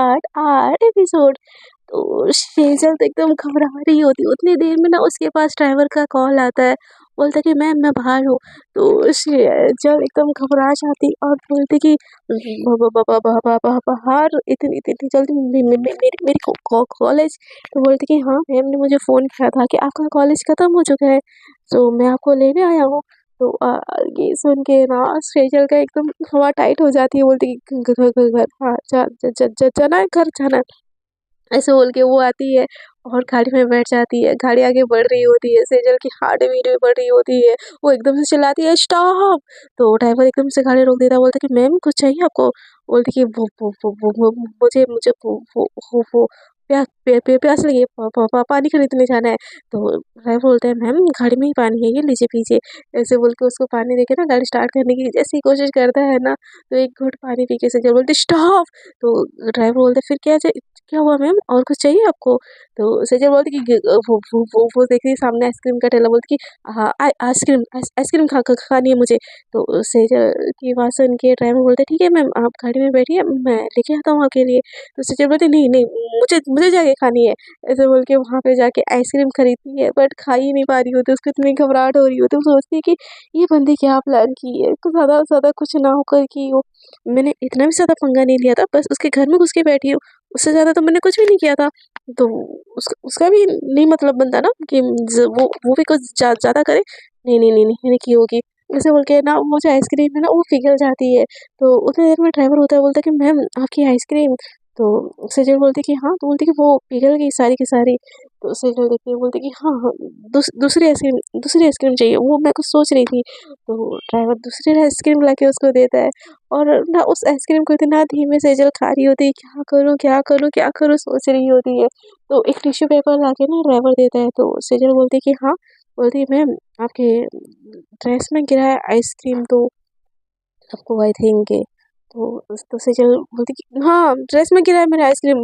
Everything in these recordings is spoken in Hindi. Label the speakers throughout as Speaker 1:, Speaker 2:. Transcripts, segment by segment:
Speaker 1: आठ आठ एपिसोड। तो शेजल तो एकदम घबरा रही होती है। उतनी देर में ना उसके पास ड्राइवर का कॉल आता है, बोलता है कि मैम मैं बाहर हूँ। तो शेजल एकदम घबरा जाती और बोलती कि बाहर इतनी इतनी जल्दी मेरी कॉलेज। तो बोलती कि हाँ मैम ने मुझे फ़ोन किया था कि आपका कॉलेज ख़त्म हो चुका है, तो मैं आपको लेने आया हूँ। तो ये सुन के ना सेजल का एकदम हवा टाइट हो जाती है। बोलती कि घर हाँ जाना है, घर जाना है, ऐसे बोल के वो आती है और गाड़ी में बैठ जाती है। गाड़ी आगे बढ़ रही होती है, सेजल की हार्ट बीट भी बढ़ रही होती है। वो एकदम से चिल्लाती है स्टॉप। तो ड्राइवर एकदम से गाड़ी रोक देता है, बोलता है कि मैम कुछ चाहिए आपको। बोलती कि वो मुझे मुझे वो प्यास लगी है, पानी खरीदने जाना है। तो ड्राइवर बोलता है मैम गाड़ी में ही पानी है, ये लीजिए पीजिए। ऐसे बोल के उसको पानी देके ना गाड़ी स्टार्ट करने की जैसी ही कोशिश करता है ना, तो एक घूंट पानी पी के सेजल बोलती स्टॉप। तो ड्राइवर बोलता है फिर क्या हुआ मैम, और कुछ चाहिए आपको? तो सेजल बोलती कि वो देख रही है सामने आइसक्रीम का ठेला, बोलती कि हाँ आइसक्रीम आइसक्रीम खानी है मुझे। तो सेजल की बात सुन के ड्राइवर बोलते ठीक है मैम आप गाड़ी में बैठिए, मैं लेके आता हूँ आपके लिए। तो सेजल बोलती नहीं नहीं मुझे मुझे जाके खानी है। ऐसे बोल के वहाँ पे जाके आइसक्रीम खरीदती है, बट खा ही नहीं पा रही होती, उसको इतनी घबराहट हो रही होती है। वो सोचती है कि ये बंदी क्या प्लान की है, कुछ ज़्यादा कुछ ना होकर की हो। मैंने इतना भी ज़्यादा पंगा नहीं लिया था, बस उसके घर में घुस के बैठी हूँ, उससे ज़्यादा तो मैंने कुछ भी नहीं किया था। तो उसका भी नहीं मतलब बनता ना कि वो भी कुछ ज़्यादा करे। नहीं मैंने की होगी। ऐसे बोल के ना वो जो आइसक्रीम है ना वो पिघल जाती है। तो उतनी देर में ड्राइवर होता है, बोलता है कि मैम आपकी आइसक्रीम। तो सेजल बोलती कि हाँ, तो बोलती कि वो पिघल गई सारी की सारी। तो सेजल देखती है, बोलती कि हाँ दूसरी आइसक्रीम चाहिए, वो मैं कुछ सोच रही थी। तो ड्राइवर दूसरी आइसक्रीम लाके उसको देता है। और ना उस आइसक्रीम को इतना धीमे से सेजल खा रही होती है, क्या करूँ सोच रही होती है। तो एक टिश्यू पेपर लाके ना ड्राइवर देता है। तो सेजल बोलती है कि हाँ, बोलती है मैम आपके ड्रेस में गिरा है आइसक्रीम, तो आपको आई थिंक तो सेजल बोलती कि हाँ ड्रेस में गिरा है मेरा आइसक्रीम,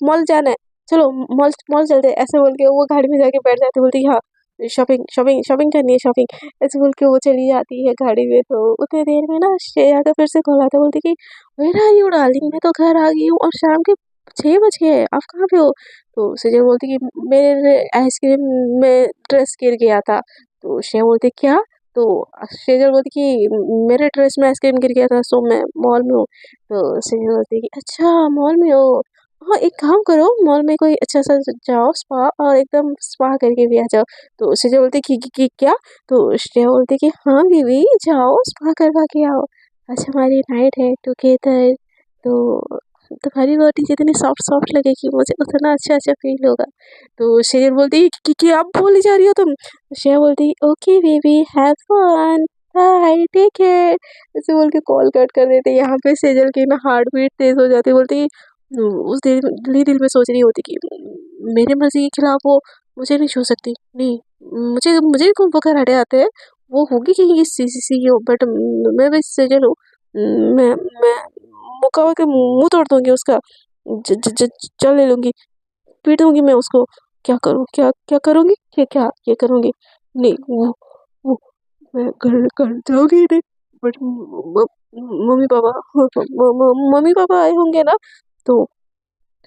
Speaker 1: मॉल जाना है, चलो मॉल मॉल चलते हैं। ऐसे बोल के वो गाड़ी में जाके बैठ जाती, बोलती है हाँ शॉपिंग करनी है शॉपिंग। ऐसे बोल के वो चली जाती है गाड़ी में। तो उतनी देर में ना श्रेया का फिर से कॉल आता है, बोलती कि वेयर आर यू डार्लिंग, मैं तो घर आ गई हूँ और शाम के 6 बज गए हैं, आप कहाँ पे हो? तो सेजल बोलती कि मेरे आइसक्रीम में ड्रेस गिर गया था। तो श्रेया बोलती क्या? तो सेजल बोलती कि मेरे ड्रेस में आइसक्रीम गिर गया था, सो मैं मॉल में हूँ। तो सेजल बोलती कि अच्छा मॉल में हो, हाँ एक काम करो मॉल में कोई अच्छा सा जाओ स्पा और एकदम स्पा करके भी आ जाओ। तो सेजल बोलती कि क्या? तो श्रेया बोलती कि हाँ बीवी जाओ स्पा करवा के आओ, आज हमारी नाइट है टुगेदर। तो तुम्हारी बॉडी जितनी सॉफ्ट सॉफ्ट लगेगी मुझे उतना अच्छा फील होगा। तो शेर बोलती कि आप बोली जा रही हो तुम? श्रेया बोलती okay baby have fun, bye take care. ऐसे बोल के कॉल कट कर देते। यहाँ पे सेजल की ना हार्ट बीट तेज हो जाती, बोलती उस दिल में सोच रही होती कि मेरे मर्जी के खिलाफ वो मुझे नहीं छू सकती, नहीं मुझे मुझे कौन वो कराटे आते हैं, वो होगी कि सी हो, बट मैं भी सेजल हूँ। मैं मुक्का के मुंह तोड़ दूंगी उसका, चल ले लूंगी, पीटूंगी मैं उसको। क्या करूँ, क्या करूँगी, ये करूँगी। नहीं वो मैं घर जाऊँगी नहीं, but mummy papa mummy papa आए होंगे ना, तो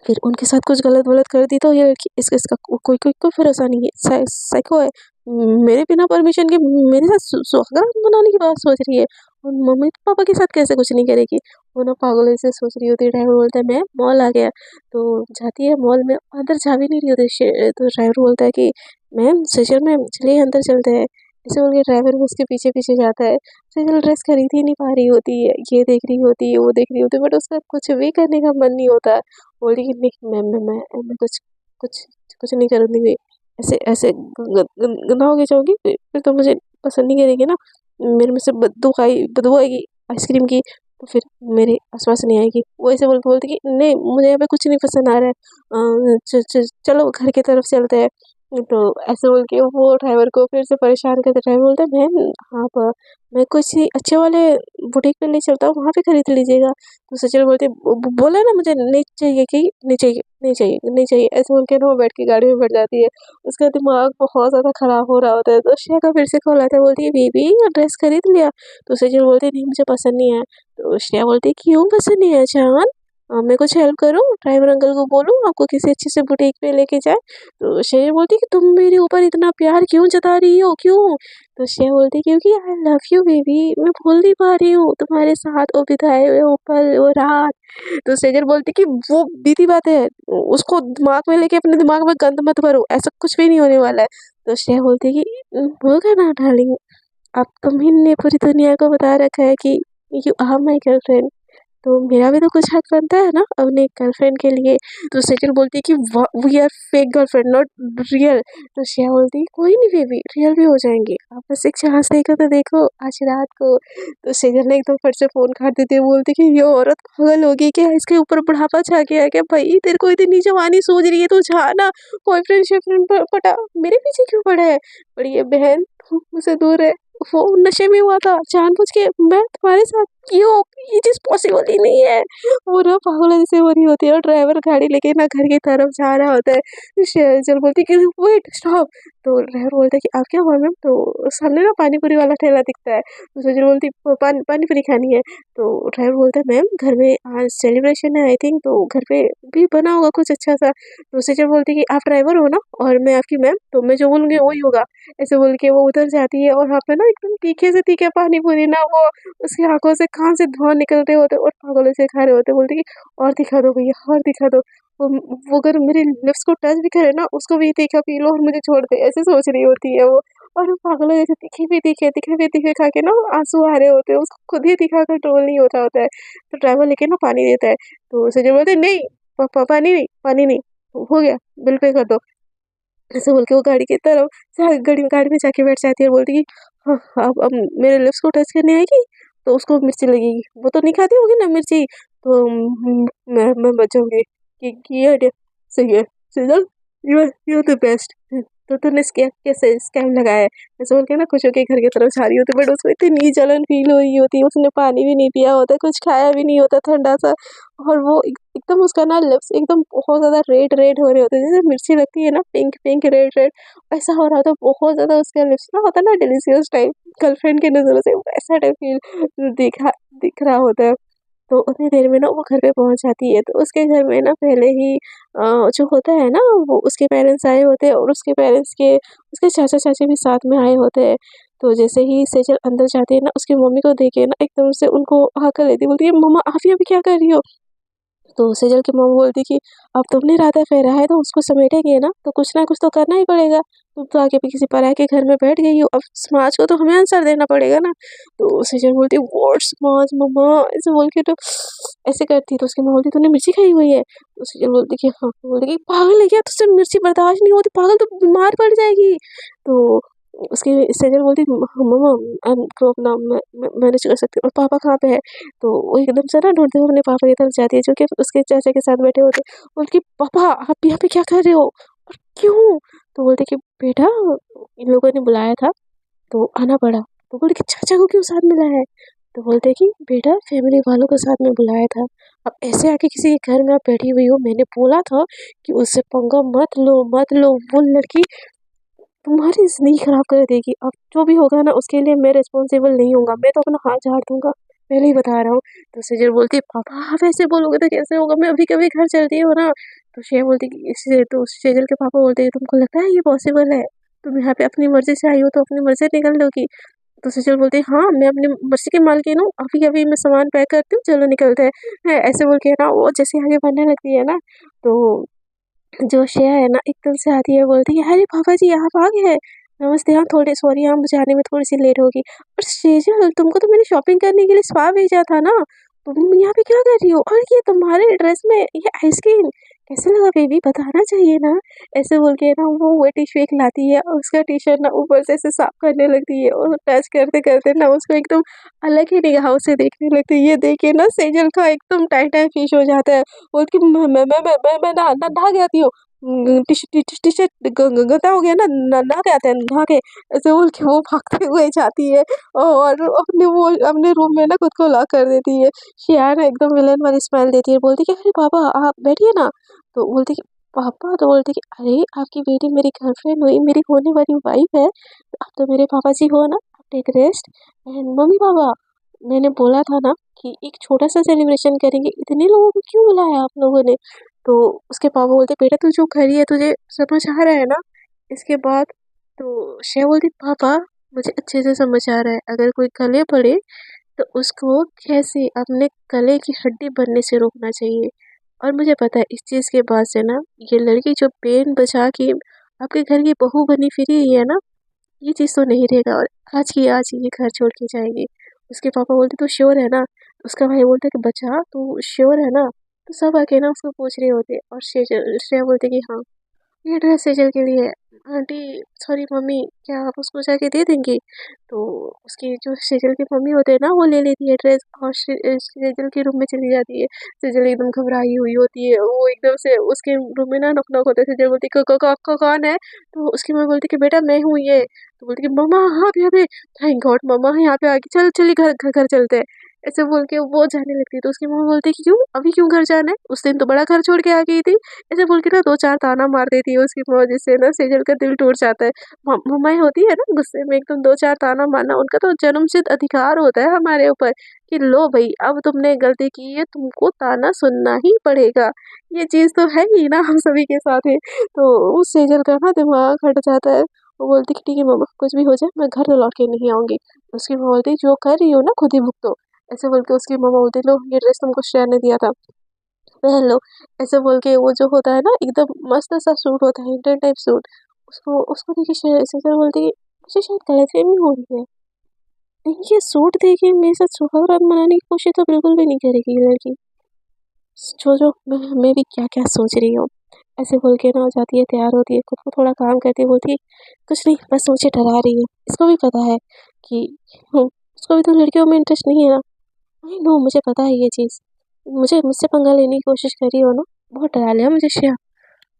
Speaker 1: फिर उनके साथ कुछ गलत वलत कर दी तो ये लड़की इसका कोई भरोसा नहीं है, साइको है। मेरे बिना परमिशन के मेरे साथ सुहागरात मनाने की बात सोच रही है, और मम्मी पापा के साथ कैसे कुछ नहीं करेगी। वो ना पागल ऐसे सोच रही होती है। ड्राइवर बोलता है मैं मॉल आ गया। तो जाती है मॉल में, अंदर जा भी नहीं रही होती तो ड्राइवर बोलता है कि मैम सचल मैम चलिए अंदर चलते हैं। ऐसे बोल के ड्राइवर उसके पीछे पीछे जाता है। सचल ड्रेस खरीद ही नहीं पा रही होती है, ये देख रही होती है वो देख रही होती है, बट उसका कुछ भी करने का मन नहीं होता। बोली कि नहीं मैं कुछ कुछ नहीं करूँगी, ऐसे ऐसे गंदा होके जाऊँगी, फिर तो मुझे पसंद नहीं करेगी ना, मेरे में से बदबू आएगी आइसक्रीम की, तो फिर मेरे आसपास नहीं आएगी। वो ऐसे बोल के बोलती कि नहीं मुझे यहाँ पे कुछ नहीं पसंद आ रहा है, चलो घर की तरफ चलते हैं। तो ऐसे बोल के वो ड्राइवर को फिर से परेशान करते। ड्राइवर बोलता है मैम आप मैं किसी अच्छे वाले बुटीक पे ले चलता हूँ, वहाँ पे खरीद लीजिएगा। तो सचिन बोलते बोला ना मुझे नहीं चाहिए, कि नहीं चाहिए, ऐसे बोल के ना वो बैठ के गाड़ी में बैठ जाती है। उसका दिमाग बहुत ज़्यादा खराब हो रहा होता है। तो श्रेया का फिर से कॉल आता है, बोलती है बेबी ड्रेस खरीद लिया? तो सचिन बोलते नहीं मुझे पसंद नहीं है। तो श्रेया बोलती है क्यों पसंद नहीं है जान? मैं कुछ हेल्प करूँ? ड्राइवर अंकल को बोलूँ आपको किसी अच्छे से बुटीक पे लेके जाए? तो श्रेया बोलती कि तुम मेरे ऊपर इतना प्यार क्यों जता रही हो, क्यों? तो श्रेया बोलती क्योंकि आई लव यू बेबी, मैं भूल नहीं पा रही हूँ तुम्हारे साथ वो बिताए हुए वो पल, वो रात। तो सेजल बोलती कि वो बीती बात है, उसको दिमाग में लेके अपने दिमाग में गंद मत भरो, ऐसा कुछ भी नहीं होने वाला है। तो श्रेया बोलती कि होगा ना डार्लिंग, अब तुमने पूरी दुनिया को बता रखा है कि यू आर माई गर्लफ्रेंड, तो मेरा भी तो कुछ हक बनता है ना अपने गर्लफ्रेंड के लिए। तो सेजल बोलती है कि we are fake girlfriend not real. तो श्रेया बोलती है कोई नहीं बेबी, रियल भी हो जाएंगे, आप बस एक चांस देकर तो देखो आज रात को। तो सेजल ने एकदम फट से फोन काट देते हुए बोलती कि ये औरत पागल होगी क्या, इसके ऊपर बुढ़ापा छा गया है क्या? भाई तेरे को इतनी जवानी सूझ रही है तो जा ना, बॉयफ्रेंड शेफ्रेंड पटा, मेरे पीछे क्यों पड़ा है? बड़ी ये बहन तू मुझसे दूर है, वो नशे में हुआ था जानबूझ के, मैं तुम्हारे साथ क्यों, ये चीज पॉसिबल ही नहीं है। वो ना पागल जैसे हो रही होती है और ड्राइवर गाड़ी लेके ना घर की तरफ जा रहा होता है। चल बोलती कि वेट स्टॉप। तो ड्राइवर बोलता है कि आप क्या हुआ मैम? तो सामने ना पानी पूरी वाला ठेला दिखता है। तो सजल बोलती पानी पूरी खानी है। तो ड्राइवर बोलता है मैम घर में आज सेलिब्रेशन है आई थिंक, तो घर पे भी बना होगा कुछ अच्छा सा। तो सजल बोलती कि आप ड्राइवर हो ना और मैं आपकी मैम, तो मैं जो बोलूँगी वही होगा। ऐसे बोल के वो उधर जाती है और वहाँ पे ना एकदम तीखे से तीखे पानी पूरी ना वो उसकी आँखों से कहाँ से धुआँ निकल रहे होते और पागलों से खा रहे होते। बोलती कि और दिखा दो भैया, और दिखा दो। वो अगर मेरे लिप्स को टच भी करे ना उसको भी तीखा पी लो और मुझे छोड़ दे, ऐसे सोच रही होती है वो। और वो पागलों जैसे तीखे भी तीखे खा के ना आँसू आ रहे होते हैं, उसको खुद ही तीखा कंट्रोल नहीं हो रहा होता है। तो ड्राइवर लेके ना पानी देता है, तो संजय बोलते हैं नहीं पानी नहीं, हो गया, बिल पे कर दो। ऐसे बोल के वो गाड़ी की तरफ गाड़ी में जाके बैठ जाती है और बोलती कि हाँ, अब मेरे लिप्स को टच करने आएगी तो उसको मिर्ची लगेगी, वो तो नहीं खाती होगी ना मिर्ची, तो मैं बच जाऊंगी। कि ये आइडिया सही है सजल, यू आर द बेस्ट। तो तूने कैसे स्कैम लगाया है? ऐसे बोल के ना खुश होकर घर की तरफ जा रही होती, बट उसको इतनी जलन फील हो रही होती है, उसने पानी भी नहीं पिया होता, कुछ खाया भी नहीं होता ठंडा सा। और वो एकदम उसका ना लिप्स एकदम बहुत ज़्यादा रेड रेड हो रहे होते हैं, जैसे मिर्ची लगती है ना पिंक पिंक रेड रेड, ऐसा हो रहा था बहुत ज़्यादा। उसका लिप्स ना होता है ना डिलीशियस टाइप, गर्लफ्रेंड की नज़रों से वैसा टाइप फील दिख रहा होता है। तो उतनी देर में ना वो घर पे पहुंच जाती है, तो उसके घर में ना पहले ही जो होता है ना वो उसके पेरेंट्स आए होते हैं और उसके चाचा चाची भी साथ में आए होते हैं। तो जैसे ही सेजल अंदर जाती है ना उसकी मम्मी को देखे ना एकदम से उनको हाकल लेती, बोलती है मम्मा आप यहाँ पे क्या कर रही हो? तो सेजल की मम्मी बोलती कि अब तुमने राधा फेरा है तो उसको समेटेंगे ना, तो कुछ ना कुछ तो करना ही पड़ेगा, तुम तो आके भी किसी पराये के घर में बैठ गई हो, अब समाज को तो हमें आंसर देना पड़ेगा ना। तो सेजल बोलती व्हाट समाज मम्मा, ऐसे बोल के तो ऐसे करती, तो उसकी माँ बोलती तूने मिर्ची खाई हुई है? तो सेजल बोलती कि हाँ, तो बोलती कि पागल है क्या, तुझसे मिर्ची बर्दाश्त नहीं होती, पागल तो बीमार पड़ जाएगी। तो उसकी सेजल बोलती मम्मा अपना मैनेज कर सकती हूँ, और पापा कहाँ पे है? तो वो एकदम से ना ढूँढते हुए अपने पापा की तरफ जाती है जो कि उसके चाचा के साथ बैठे होते हैं। बोलती पापा आप यहाँ पे क्या कर रहे हो और क्यों? तो बोलते कि बेटा इन लोगों ने बुलाया था तो आना पड़ा। तो बोलते कि चाचा को क्यों साथ मिलाया है? तो बोलते कि बेटा फैमिली वालों को साथ में बुलाया था, अब ऐसे आके किसी के घर में आप बैठी हुई हो, मैंने बोला था कि उससे पंगा मत लो, वो लड़की तुम्हारी ज़िंदगी खराब कर देगी। अब जो भी होगा ना उसके लिए मैं रिस्पॉन्सिबल नहीं हूँगा, मैं तो अपना हाथ झाड़ दूँगा, पहले ही बता रहा हूँ। तो सेजल बोलती है पापा आप ऐसे बोलोगे तो कैसे होगा, मैं अभी कभी घर चलती हूँ ना। तो श्रेया बोलती कि इससे तो सेजल के पापा बोलते हैं तुमको लगता है ये पॉसिबल है? तुम यहाँ पे अपनी मर्ज़ी से आई हो तो अपनी मर्ज़ी से निकल लोगी? तो सेजल बोलती है हाँ, मैं अपनी मर्ज़ी की मालकिन हूँ, अभी-अभी मैं सामान पैक करती हूँ, चलो निकलते हैं। ऐसे बोल के ना वो जैसे आगे बढ़ने लगती है ना, तो जो श्रेया है ना एकदम से आती है, बोलती है अरे पापा जी आप आ गए हैं, नमस्ते। हाँ थोड़े सॉरी, हाँ मुझे आने में थोड़ी सी लेट होगी। और सेजल तुमको तो मैंने शॉपिंग करने के लिए स्पा भेजा था ना, तुम यहाँ पे क्या कर रही हो? और ये तुम्हारे ड्रेस में ये आइसक्रीम कैसे लगा बेबी, बताना चाहिए ना। ऐसे बोल के ना वो टिश्यू एक लाती है और उसका टी शर्ट ना ऊपर से ऐसे साफ करने लगती है और टच करते करते ना उसको एकदम अलग ही निगाहों से देखने लगती है। ये देख के ना सेजल का एकदम टाइम टाइम फिश हो जाता है, बोलती मैं नहा के आती हूँ। टी-शर्ट गंदा हो गया ना, नहा के आते हैं, नहा के। ऐसे बोल के वो भागते हुए जाती है और अपने रूम में ना खुद को लॉक कर देती है। शिया ना एकदम विलेन वाली स्माइल देती है, बोलती कि अरे पापा आप बैठिए ना। तो बोलती कि पापा, तो बोलती कि अरे आपकी बेटी मेरी गर्लफ्रेंड हुई, मेरी होने वाली वाइफ है, तो आप तो मेरे पापा जी हो ना, take rest. And mummy papa मैंने बोला था ना कि एक छोटा-सा सेलिब्रेशन करेंगे, इतने लोगों को क्यों बुलाया आप लोगों ने? तो उसके पापा बोलते, बेटा तू जो कर रही है तुझे समझ आ रहा है ना? इसके बाद तो श्रेया बोलती, पापा मुझे अच्छे से समझ आ रहा है, अगर कोई गले पड़े तो उसको कैसे अपने गले की हड्डी बनने से रोकना चाहिए। और मुझे पता है इस चीज़ के बाद से ना ये लड़की जो पेन बचा के आपके घर की बहू बनी फिरी है ना, ये चीज़ तो नहीं रहेगा और आज की आज ये घर छोड़ के जाएगी। उसके पापा बोलते, तू श्योर है ना? उसका भाई बोलता है कि बच्चा तू श्योर है ना? तो सब आके ना उसको पूछ रहे होते और श्रेया बोलती कि हाँ। ये ड्रेस सेजल के लिए आंटी, सॉरी मम्मी, क्या आप उसको जाके दे देंगी? तो उसकी जो सेजल की मम्मी होते हैं ना वो ले लेती है ड्रेस और सेजल के रूम में चली जाती है। सेजल एकदम घबराई हुई होती है, वो एकदम से उसके रूम में ना नॉक नॉक होता है। सेजल बोलती है कौन है? तो उसकी मम्मी बोलती है कि बेटा मैं हूँ ये। तो बोलती है मम्मा हाँ यहाँ पे, थैंक गॉड मम्मा यहाँ पे आ गई, चल चलिए घर घर घर चलते हैं। ऐसे बोल के वो जाने लगती है तो उसकी मम्मी बोलती है कि क्यों अभी क्यों घर जाना है, उस दिन तो बड़ा घर छोड़ के आ गई थी। ऐसे बोल के ना 2-4 ताना मार देती है उसकी माँ, जिससे ना सेजल का दिल टूट जाता है। मम्माएँ होती है ना गुस्से में एकदम 2-4 ताना मारना, उनका तो जन्मसिद्ध अधिकार होता है हमारे ऊपर कि लो भई अब तुमने गलती की है, तुमको ताना सुनना ही पड़ेगा। ये चीज़ तो है ही ना हम सभी के साथ है। तो उस सेजल का ना दिमाग हट जाता है। वो बोलती कि ठीक है मम्मा कुछ भी हो जाए मैं घर लौट के नहीं आऊँगी। उसकी माँ बोलती जो कर रही हो ना खुद ही भुगतो। ऐसे बोल के उसकी मम्मा बोलती लो ये ड्रेस तुमको श्रेया ने दिया था, पहन लो। ऐसे बोल के वो जो होता है ना एकदम मस्त सा सूट होता है इंडियन टाइप सूट, उसको उसको देख के सीजर बोलती है मुझे शायद गलतफहमी हो रही है, नहीं ये सूट देख के मेरे साथ सुहागरात मनाने की कोशिश तो बिल्कुल भी नहीं करेगी ये लड़की। जो मैं भी क्या क्या सोच रही हूँ। ऐसे बोल के ना हो जाती है, तैयार होती है, खुद को थोड़ा काम करती है, बोलती है कुछ नहीं बस मुझे डरा रही है, इसको भी पता है कि उसको भी तो लड़कियों में इंटरेस्ट नहीं है ना। आई नो मुझे पता है ये चीज़, मुझे मुझसे पंगा लेने की कोशिश कर रही हो ना, बहुत डरा लिया मुझे श्रेया,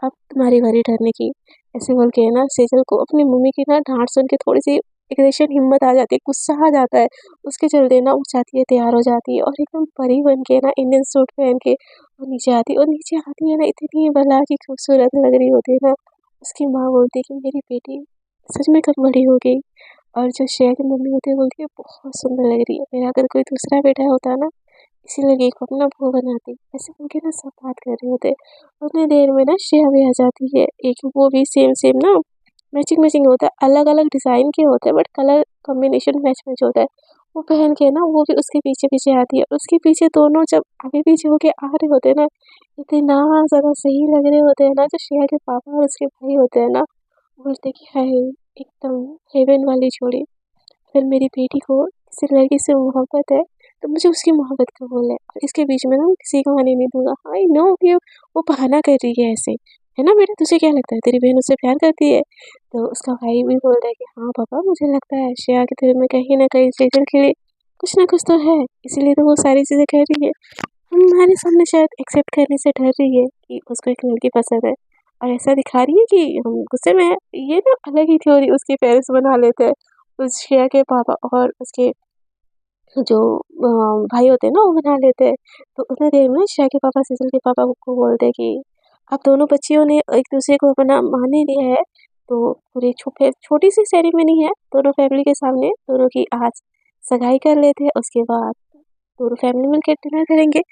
Speaker 1: अब तुम्हारी बारी डरने की। ऐसे बोल के ना सेजल को अपनी मम्मी की ना डाँट सुन के थोड़ी-सी एग्रेशन हिम्मत आ जाती है, गुस्सा आ जाता है। उसके चलते ना वो जाती है, तैयार हो जाती है और एकदम परी बन के ना इंडियन सूट पहन के वो नीचे आती है और नीचे आती है ना इतनी भला की खूबसूरत लग रही होती है ना। उसकी माँ बोलती है कि मेरी बेटी सच में कब बड़ी हो गई? और जो श्रेया की मम्मी होती है बोलती है बहुत सुंदर लग रही है, मेरा अगर कोई दूसरा बेटा होता ना इसी लड़की को अपना बहू बनाती। ऐसे करके ना सब बात कर रहे होते। उतनी देर में ना श्रेया भी आ जाती है, एक वो भी सेम सेम ना मैचिंग मैचिंग होता है, अलग अलग डिज़ाइन के होते हैं but colour combination match match होता है। वो पहन के ना वो भी उसके पीछे पीछे आती है, उसके पीछे दोनों जब आगे पीछे होके आ रहे होते हैं ना, इतना ज़्यादा सही लग रहे होते हैं ना, जो श्रेया के पापा और उसके भाई होते हैं ना, बोलते कि हाय एकदम हेवन वाली जोड़ी। अगर मेरी बेटी को किसी लड़के से मोहब्बत है तो मुझे उसकी मोहब्बत कबूल है और इसके बीच में ना मैं किसी को आने नहीं दूंगा। आई नो कि वो बहाना कर रही है ऐसे, है ना बेटा तुझे क्या लगता है तेरी बहन उससे प्यार करती है? तो उसका भाई भी बोल रहा है कि हाँ पापा मुझे लगता है श्रेया के दिल में कहीं ना कहीं सेजल के लिए कुछ ना कुछ तो है, इसीलिए तो वो सारी चीज़ें कर रही है। हमारे सामने शायद एक्सेप्ट करने से डर रही है कि उसको एक लड़की पसंद है और ऐसा दिखा रही है कि हम गुस्से में हैं। ये ना अलग ही थ्योरी उसके पेरेंट्स बना लेते हैं, उस श्रेया के पापा और उसके जो भाई होते हैं ना वो बना लेते हैं। तो उतनी देर में श्रेया के पापा सेजल के पापा को बोलते हैं कि अब दोनों बच्चियों ने एक दूसरे को अपना मान ही लिया है, तो पूरी छोटी सी सेरेमनी है दोनों फैमिली के सामने, दोनों की आज सगाई कर लेते हैं, उसके बाद दोनों फैमिली मिलकर डिनर करेंगे।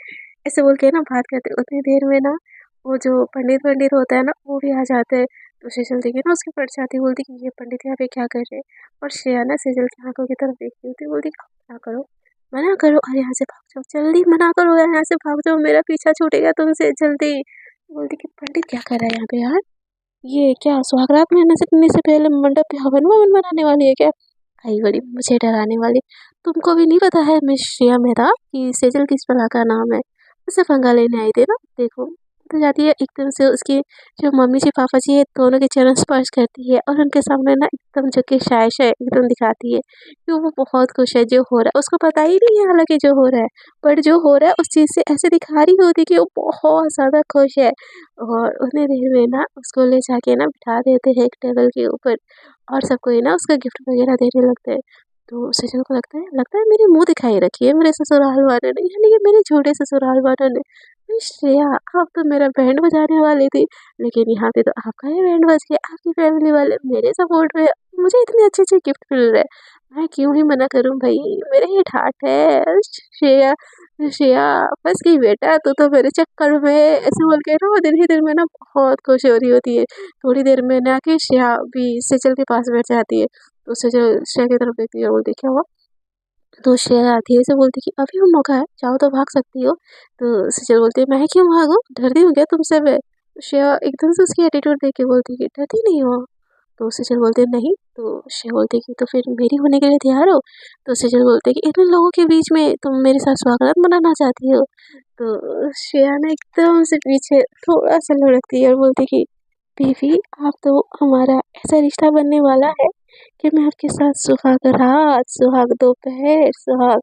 Speaker 1: ऐसे बोल के ना बात करते उतनी देर में ना वो जो पंडित वंडित होता है ना वो भी आ जाते हैं। तो सेजल देखिए ना उसके पड़ जाती, बोलती कि ये पंडित यहाँ पे क्या कर रहे हैं? और श्रेया ना सेजल की आंखों की तरफ देखती होती, बोलती क्या करो, मना करो और यहाँ से भाग जाओ, जल्दी मना करो यार, यहाँ से भाग जाओ, मेरा पीछा छूटेगा तुमसे जल्दी। बोलती कि पंडित क्या कर रहा है यहाँ पे यार, ये क्या सुहागरात मनाने से पहले मंडप पे हवन ववन बनाने वाली है क्या? आई बड़ी मुझे डराने वाली, तुमको भी नहीं पता है मैं श्रेया मेहता कि सेजल किस बला का नाम है? उससे पंगा लेने आई थी ना, देखो तो जाती है एकदम से उसकी जो मम्मी जी पापा जी है दोनों के चरण स्पर्श करती है और उनके सामने ना एकदम जो कि शाय शाय एकदम दिखाती है कि वो बहुत खुश है जो हो रहा है, उसको पता ही नहीं है हालांकि जो हो रहा है, पर जो हो रहा है उस चीज़ से ऐसे दिखा रही होती है कि वो बहुत ज़्यादा खुश है। और उतनी देर में ना उसको ले जाके ना बिठा देते हैं एक टेबल के ऊपर और सबको ही ना उसका गिफ्ट वगैरह देने लगते हैं। तो सचिन को लगता है मेरी मुँह दिखाई रखी है मेरे ससुराल वालों ने, यानी कि मेरे छोटे ससुराल वालों ने। मैं श्रेया आप तो मेरा बैंड बजाने वाली थी, लेकिन यहाँ पे तो आपका ही बैंड बज गया, आपकी फैमिली वाले मेरे सपोर्ट में मुझे इतने अच्छे-अच्छे गिफ्ट मिल रहे हैं, मैं क्यों ही मना करूँ भई, मेरा ही ठाठ है। श्रेया श्रेया फँस गई बेटा तू तो मेरे चक्कर में, ऐसे बोल के ना वो दिल ही दिल में ना बहुत खुश हो रही होती है। थोड़ी देर में ना के श्रेया भी सेजल के पास बैठ जाती है, तो सेजल श्रेया की तरफ देखती है और बोलती है क्या हुआ? तो श्रेया धीरे से बोलती कि अभी भी मौका है, चाहो तो भाग सकती हो। तो सेजल बोलती है मैं क्यों भागूँ? डरती हूँ क्या तुमसे मैं? तो श्रेया एकदम से उसकी एटीट्यूड देख के बोलती है कि डरती नहीं हो? तो सेजल बोलते हैं नहीं। तो श्रेया बोलती है कि तो फिर मेरी होने के लिए तैयार हो? तो सेजल बोलते हैं कि इतने लोगों के बीच में तुम मेरे साथ स्वागत मनाना चाहती हो? तो श्रेया ना एकदम से पीछे थोड़ा सा लुढ़कती है और बोलती है कि बीवी आप तो हमारा ऐसा रिश्ता बनने वाला है कि मैं आपके साथ सुहाग रात, सुहाग दोपहर, सुहाग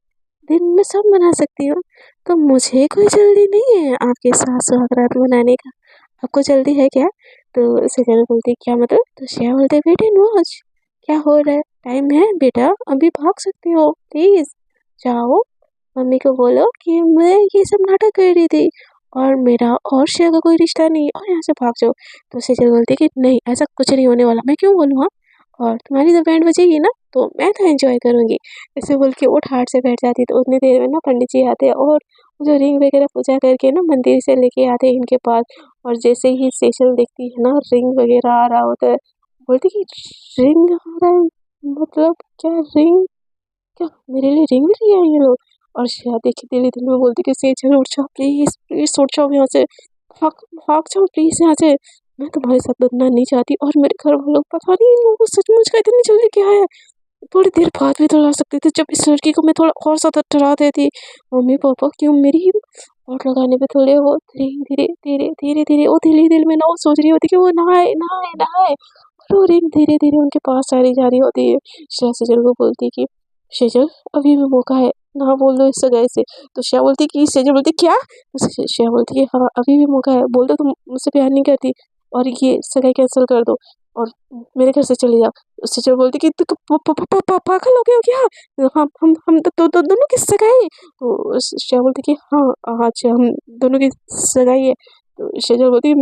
Speaker 1: दिन में सब मना सकती हूँ। तो मुझे कोई जल्दी नहीं है आपके साथ सुहाग रात मनाने का। आपको जल्दी है क्या? तो सेजल बोलती क्या मतलब? तो श्रेया बोलते वेट एंड वॉच। क्या हो रहा है? टाइम है बेटा, अभी भाग सकते हो, प्लीज जाओ। मम्मी को बोलो कि मैं ये सब नाटक कर रही थी और मेरा और श्रेया का कोई रिश्ता नहीं है और यहाँ से भाग जाओ। तो सेजल बोलती कि नहीं ऐसा कुछ नहीं होने वाला, मैं क्यों बोलूँ हाँ? और तुम्हारी तो बैंड बजेगी ना तो मैं तो एंजॉय करूँगी। ऐसे बोल के वो ठाट से बैठ जाती। तो उतनी देर में ना पंडित जी आते हैं और जो रिंग वगैरह पूजा करके ना मंदिर से लेके आते हैं इनके पास। और जैसे ही सेजल देखती है ना रिंग वगैरह आ रहा होता है, बोलती कि रिंग आ रहा है, मतलब क्या रिंग? क्या मेरे लिए रिंग भी ले आई ये लोग? और श्रेया देखी दिल ही दिल में बोलती कि सेजल उठ जाओ प्लीज प्लीज उठ जाओ यहाँ से, भाग भाग जाओ प्लीज यहाँ से। मैं तुम्हारे साथ बदलना नहीं चाहती और मेरे घर वालों को पता नहीं इन लोगों को सचमुच का इतनी जल्दी क्या है। थोड़ी देर बाद भी तो ला सकते थे जब इस लड़की को मैं थोड़ा और ज़्यादा डरा देती। मम्मी पापा क्यों मेरी और लगाने पे थोड़े वो धीरे धीरे धीरे धीरे वो दिल ही दिल में ना वो सोच रही होती कि वो नहाए नहाए नहाए। और वो रिंग धीरे धीरे उनके पास सारी जा रही होती है। श्रेया सेजल को बोलती कि सेजल अभी भी मौका है, ना बोल दो इस सगाई से। तो श्रेया बोलती कि सेजल बोलती क्या? तो श्रेया बोलती कि हाँ अभी भी मौका है, बोल दो तुम मुझसे प्यार नहीं करती और ये सगाई कैंसिल कर दो और मेरे घर से चले जाओ। सिस्टर बोलती कि तू पागल हो गए हो क्या? हम तो दोनों की सगाई। तो श्रेया बोलती कि हाँ आज हम दोनों की सगाई है। तो सेजल बोलती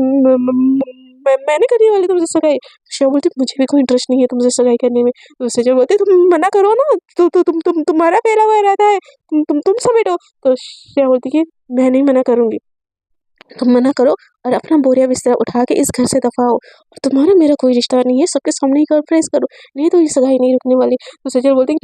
Speaker 1: मैंने करने वाली तुमसे सगाई। श्रेया बोलती मुझे भी कोई इंटरेस्ट नहीं है तुमसे सगाई करने में। तो सेजल बोलती तुम मना करो ना, तो तुम्हारा पहला हुआ रहता है, तुम समेटो। तो श्रेया बोलती कि मैं नहीं मना करूंगी, तुम मना करो और अपना बोरिया बिस्तर उठा के इस घर से दफा हो और तुम्हारा मेरा कोई रिश्ता नहीं है, सबके सामने ही कन्फ्रेंस करो, नहीं तो ये सगाई नहीं रुकने वाली। तो सजल बोलती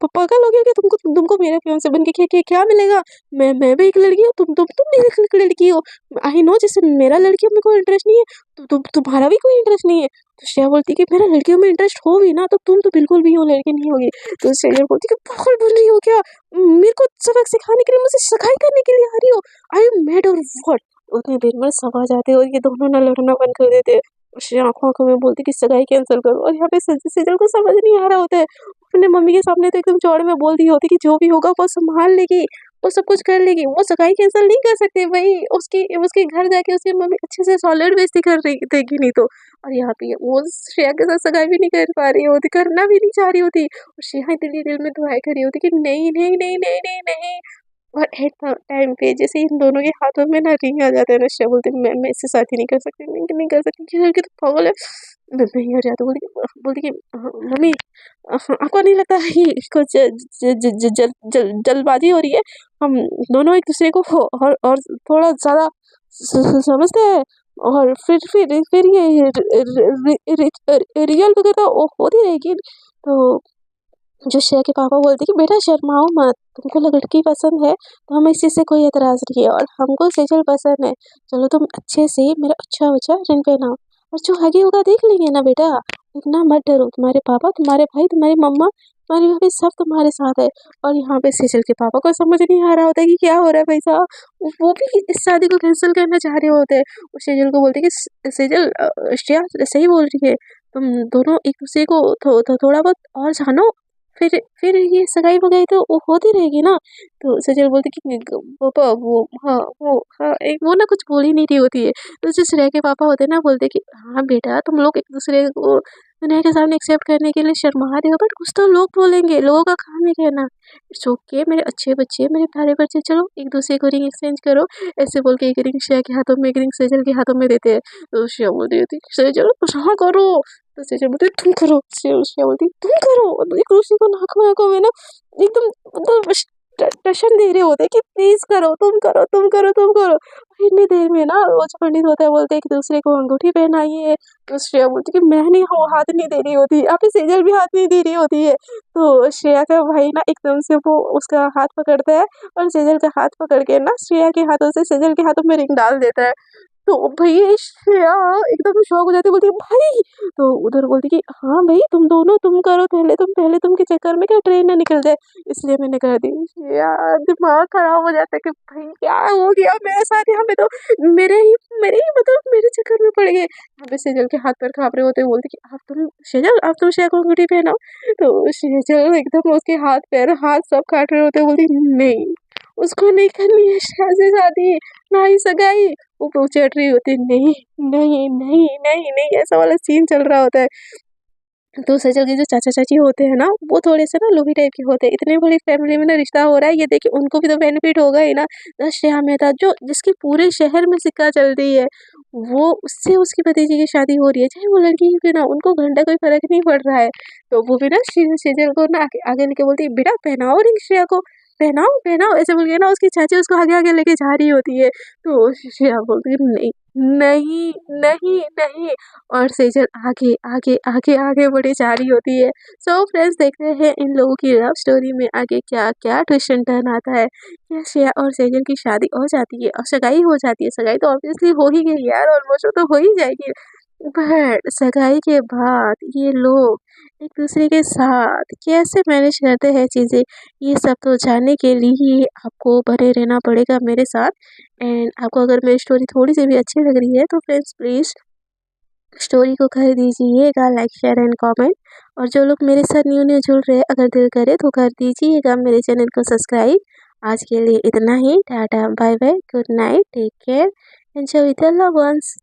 Speaker 1: पागल हो गया कि तुमको मेरा फियांसे बन के क्या मिलेगा? मैं भी एक लड़की हूँ, तुम भी एक लड़की हो। आई नो जैसे मेरा लड़कियों में कोई इंटरेस्ट नहीं है तो तुम्हारा भी कोई इंटरेस्ट नहीं है। तो श्रेया बोलती कि मेरा लड़कियों में इंटरेस्ट हो भी ना तो तुम तो बिल्कुल भी वो लड़की नहीं होगी। तो सजल बोलती कि पागल बन रही हो क्या? मेरे को सबक सिखाने के लिए मुझे सगाई करने के लिए आ रही हो? आई एम मेड और व्हाट? उतनी देर में सब आ जाते और ये दोनों ना लड़ना बंद कर देते। श्रेया आंखों आंखों में बोलती कि सगाई कैंसिल करो और यहाँ पे सेजल को समझ नहीं आ रहा होता है। अपने मम्मी के सामने तो एकदम चौड़ में बोल दी होती कि जो भी होगा वो संभाल लेगी, वो सब कुछ कर लेगी, वो सगाई कैंसिल नहीं कर सकती भाई। उसकी उसके घर जाके उसकी मम्मी अच्छे से सॉलिड बेइज्जती कर रही देगी नहीं तो। और यहाँ पे वो श्रेया के साथ सगाई भी नहीं कर पा रही होती, करना भी नहीं चाह रही होती और श्रेया दिल ही दिल में दुआएं कर रही होती कि नहीं नहीं नहीं नहीं नहीं नहीं। और एट द टाइम पे जैसे इन दोनों के हाथों में ना रिंग आ जाता है ना श्रेया बोलती मैं इससे शादी नहीं कर सकती, नहीं कर सकती, ये लड़की तो पागल है। मैं नहीं हो जाता, बोलती कि मम्मी आपको नहीं लगता है कि कुछ जल्दबाजी हो रही है? हम दोनों एक दूसरे को और थोड़ा ज़्यादा समझते हैं और फिर ये रियल वगैरह तो होती रहेगी। तो जो श्रेया के पापा बोलते कि बेटा शर्माओ मत, तुमको लड़की पसंद है तो हमें इस चीज़ से कोई एतराज़ नहीं है और हमको सेजल पसंद है। चलो तुम अच्छे से मेरा अच्छा बच्चा रिंग पहनाओ और जो आगे होगा देख लेंगे ना बेटा, इतना मत डरो, तुम्हारे पापा, तुम्हारे भाई, तुम्हारी मम्मा, तुम्हारी भाभी सब तुम्हारे साथ है। और यहाँ पे सेजल के पापा को समझ नहीं आ रहा होता है कि क्या हो रहा है भाई साहब, वो भी इस शादी को कैंसिल करना चाह रहे होते हैं। और सेजल को बोलते कि सेजल श्रेया सही बोल रही है, तुम दोनों एक दूसरे को थोड़ा बहुत और जानो, फिर ये सगाई-वगाई तो वो होती रहेगी ना। तो सजल बोलती कि पापा वो हाँ एक वो ना कुछ बोल ही नहीं रही होती है। तो जो श्रेया के पापा होते हैं ना बोलते कि हाँ बेटा तुम लोग एक-दूसरे को दुनिया के सामने एक्सेप्ट करने के लिए शर्मा रहे हो बट कुछ तो लोग बोलेंगे, लोगों का काम है कहना। इट्स ओके मेरे अच्छे बच्चे, मेरे प्यारे बच्चे, चलो एक-दूसरे को रिंग एक्सचेंज करो। ऐसे बोल के एक रिंग श्रेया के हाथों में, एक रिंग सजल के हाथों में देते हैं। तो श्रेया बोल रही होती है सजल हाँ करो। तो सेजल बोलती तुम करो, श्रेया बोलती तुम करो। एक दूसरे को नाक में ना एकदम मतलब टशन दे रहे होते कि प्लीज करो, तुम करो, तुम करो, तुम करो। इतनी देर में ना वो जो पंडित होता है बोलते हैं एक दूसरे को अंगूठी पहनाइए। तो श्रेया बोलती कि मैं नहीं, वो हाथ नहीं दे रही होती, आप सेजल भी हाथ नहीं दे रही होती है। तो श्रेया का भाई ना एकदम से वो उसका हाथ पकड़ता है और सेजल का हाथ पकड़ के ना श्रेया के हाथों से सेजल के हाथों में रिंग डाल देता है। तो भई श्रेया एकदम शॉक हो जाती है, बोलती है भाई। तो उधर बोलती कि हाँ भाई तुम दोनों तुम करो, पहले तुम के चक्कर में क्या ट्रेन ना निकल जाए, इसलिए मैंने कर दी। यार दिमाग खराब हो जाता है कि भाई क्या हो गया मेरे साथ, यहाँ पे तो मेरे ही मतलब मेरे चक्कर में पड़ गए। यहाँ पे सेजल के हाथ पैर कांप रहे होते, बोलती कि अब तुम श्रेया को अंगूठी पहनाओ। तो सेजल एकदम उसके हाथ सब काट रहे होते, बोलती नहीं उसको नहीं करनी है श्रेया से शादी, ना ही सगाई। वो चढ़ रही होती है, नहीं नहीं नहीं नहीं नहीं, ऐसा वाला सीन चल रहा होता है। तो सेजल के जो चाचा चाची होते हैं ना वो थोड़े से ना लोभी टाइप के होते हैं। इतनी बड़ी फैमिली में ना रिश्ता हो रहा है, ये देखिए उनको भी तो बेनिफिट होगा ही ना। श्रेया मेहता जो जिसके पूरे शहर में सिक्का चल रही है, वो उससे उसकी भतीजी की शादी हो रही है, चाहे वो लड़की ही क्यों ना, उनको घंटा कोई फर्क नहीं पड़ रहा है। तो वो भी ना सेजल को ना आगे लेके बोलती है बेटा पहनाओ रिंग श्रेया को, पहनाओ पहनाओ, ऐसे बोल के ना उसकी चाची उसको आगे आगे लेके जा रही होती है। तो श्रेया बोलती है नहीं नहीं नहीं नहीं, और सेजल आगे आगे आगे आगे बढ़ी जा रही होती है। सो फ्रेंड्स देखते हैं इन लोगों की लव स्टोरी में आगे क्या क्या ट्विस्ट एंड टर्न आता है। क्या श्रेया और सेजल की शादी हो जाती है और सगाई हो जाती है, सगाई तो ऑब्वियसली हो ही गई यार, ऑलमोस्ट तो हो ही जाएगी। बट सगाई के बाद ये लोग एक दूसरे के साथ कैसे मैनेज करते हैं चीज़ें, ये सब तो जानने के लिए आपको बने रहना पड़ेगा मेरे साथ। एंड आपको अगर मेरी स्टोरी थोड़ी सी भी अच्छी लग रही है तो फ्रेंड्स प्लीज़ स्टोरी को कर दीजिएगा लाइक शेयर एंड कमेंट। और जो लोग मेरे साथ न्यू न्यू जुड़ रहे हैं अगर दिल करे तो कर दीजिएगा मेरे चैनल को सब्सक्राइब। आज के लिए इतना ही, tata bye bye, good night, take care, enjoy with your love once.